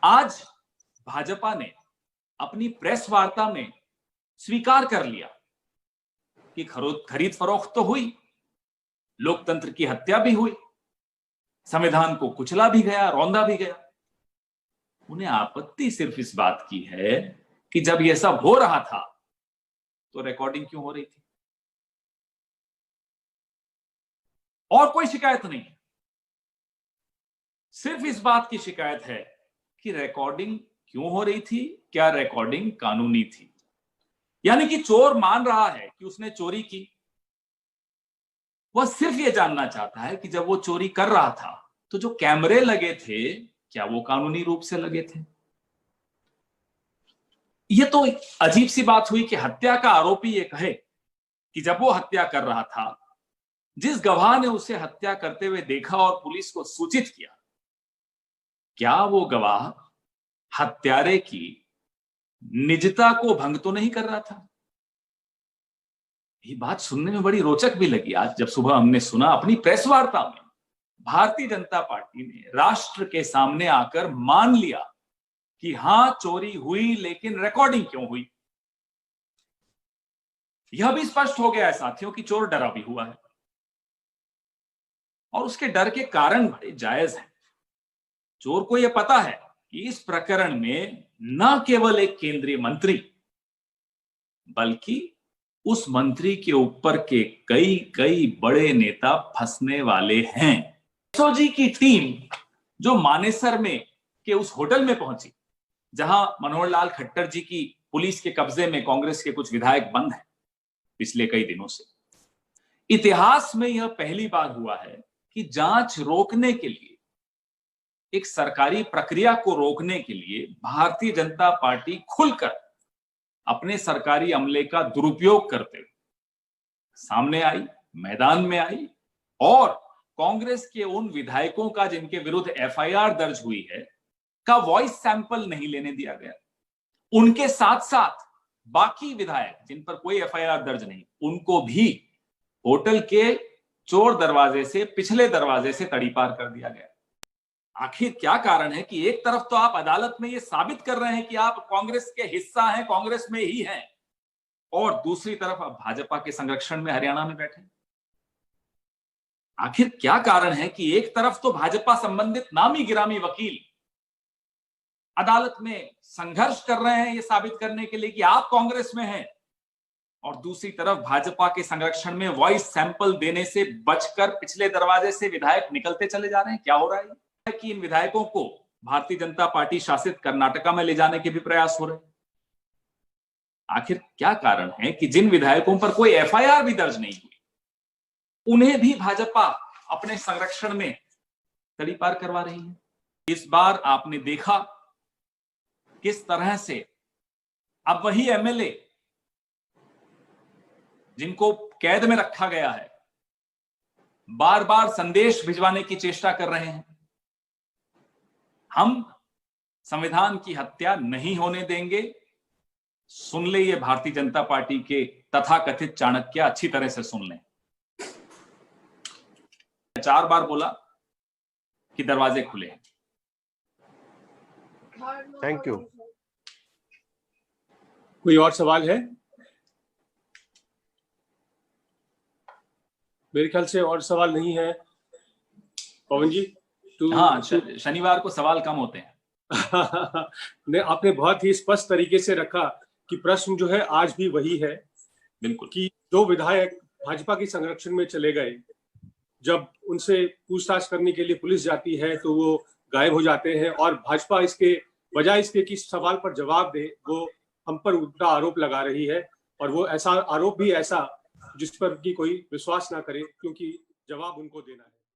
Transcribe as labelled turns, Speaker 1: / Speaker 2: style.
Speaker 1: आज भाजपा ने अपनी प्रेस वार्ता में स्वीकार कर लिया कि खरीद फरोख्त तो हुई, लोकतंत्र की हत्या भी हुई, संविधान को कुचला भी गया, रौंदा भी गया। उन्हें आपत्ति सिर्फ इस बात की है कि जब यह सब हो रहा था तो रिकॉर्डिंग क्यों हो रही थी। और कोई शिकायत नहीं है, सिर्फ इस बात की शिकायत है कि रिकॉर्डिंग क्यों हो रही थी, क्या रिकॉर्डिंग कानूनी थी। यानी कि चोर मान रहा है कि उसने चोरी की, वह सिर्फ यह जानना चाहता है कि जब वो चोरी कर रहा था तो जो कैमरे लगे थे क्या वो कानूनी रूप से लगे थे। यह तो एक अजीब सी बात हुई कि हत्या का आरोपी ये कहे कि जब वो हत्या कर रहा था, जिस गवाह ने उसे हत्या करते हुए देखा और पुलिस को सूचित किया, क्या वो गवाह हत्यारे की निजता को भंग तो नहीं कर रहा था। ये बात सुनने में बड़ी रोचक भी लगी। आज जब सुबह हमने सुना, अपनी प्रेस वार्ता में भारतीय जनता पार्टी ने राष्ट्र के सामने आकर मान लिया कि हां चोरी हुई, लेकिन रिकॉर्डिंग क्यों हुई। यह भी स्पष्ट हो गया है साथियों कि चोर डरा भी हुआ है और उसके डर के कारण बड़े जायज हैं। चोर को यह पता है कि इस प्रकरण में न केवल एक केंद्रीय मंत्री बल्कि उस मंत्री के ऊपर के कई कई बड़े नेता फंसने वाले हैं। एसओजी की टीम जो मानेसर में के उस होटल में पहुंची जहां मनोहर लाल खट्टर जी की पुलिस के कब्जे में कांग्रेस के कुछ विधायक बंद हैं पिछले कई दिनों से, इतिहास में यह पहली बार हुआ है कि जांच रोकने के लिए, एक सरकारी प्रक्रिया को रोकने के लिए भारतीय जनता पार्टी खुलकर अपने सरकारी अमले का दुरुपयोग करते हुए सामने आई, मैदान में आई और कांग्रेस के उन विधायकों का जिनके विरुद्ध एफआईआर दर्ज हुई है का वॉइस सैंपल नहीं लेने दिया गया। उनके साथ साथ बाकी विधायक जिन पर कोई एफआईआर दर्ज नहीं, उनको भी होटल के चोर दरवाजे से, पिछले दरवाजे से तड़ीपार कर दिया गया। आखिर क्या कारण है कि एक तरफ तो आप अदालत में यह साबित कर रहे हैं कि आप कांग्रेस के हिस्सा हैं, कांग्रेस में ही हैं, और दूसरी तरफ आप भाजपा के संरक्षण में हरियाणा में बैठे। आखिर क्या कारण है कि एक तरफ तो भाजपा संबंधित नामी गिरामी वकील अदालत में संघर्ष कर रहे हैं यह साबित करने के लिए कि आप कांग्रेस में हैं, और दूसरी तरफ भाजपा के संरक्षण में वॉइस सैंपल देने से बचकर पिछले दरवाजे से विधायक निकलते चले जा रहे हैं। क्या हो रहा है कि इन विधायकों को भारतीय जनता पार्टी शासित कर्नाटका में ले जाने के भी प्रयास हो रहे हैं। आखिर क्या कारण है कि जिन विधायकों पर कोई एफआईआर भी दर्ज नहीं हुई, उन्हें भी भाजपा अपने संरक्षण में तड़ीपार करवा रही है। इस बार आपने देखा किस तरह से अब वही एमएलए जिनको कैद में रखा गया है बार बार संदेश भिजवाने की चेष्टा कर रहे हैं, हम संविधान की हत्या नहीं होने देंगे। सुन ले ये भारतीय जनता पार्टी के तथाकथित चाणक्य, अच्छी तरह से सुन लें। 4 बार बोला कि दरवाजे खुले हैं।
Speaker 2: Thank you.
Speaker 3: कोई और सवाल है? मेरे ख्याल से और सवाल नहीं है। पवन जी,
Speaker 1: हाँ, शनिवार को सवाल कम होते हैं।
Speaker 3: ने आपने बहुत ही स्पष्ट तरीके से रखा कि प्रश्न जो है आज भी वही है।
Speaker 1: बिल्कुल
Speaker 3: कि दो विधायक भाजपा के संरक्षण में चले गए, जब उनसे पूछताछ करने के लिए पुलिस जाती है तो वो गायब हो जाते हैं, और भाजपा इसके बजाय इसके कि सवाल पर जवाब दे, वो हम पर उल्टा आरोप लगा रही है, और वो ऐसा आरोप भी ऐसा जिस पर कि कोई विश्वास ना करे, क्योंकि जवाब उनको देना है।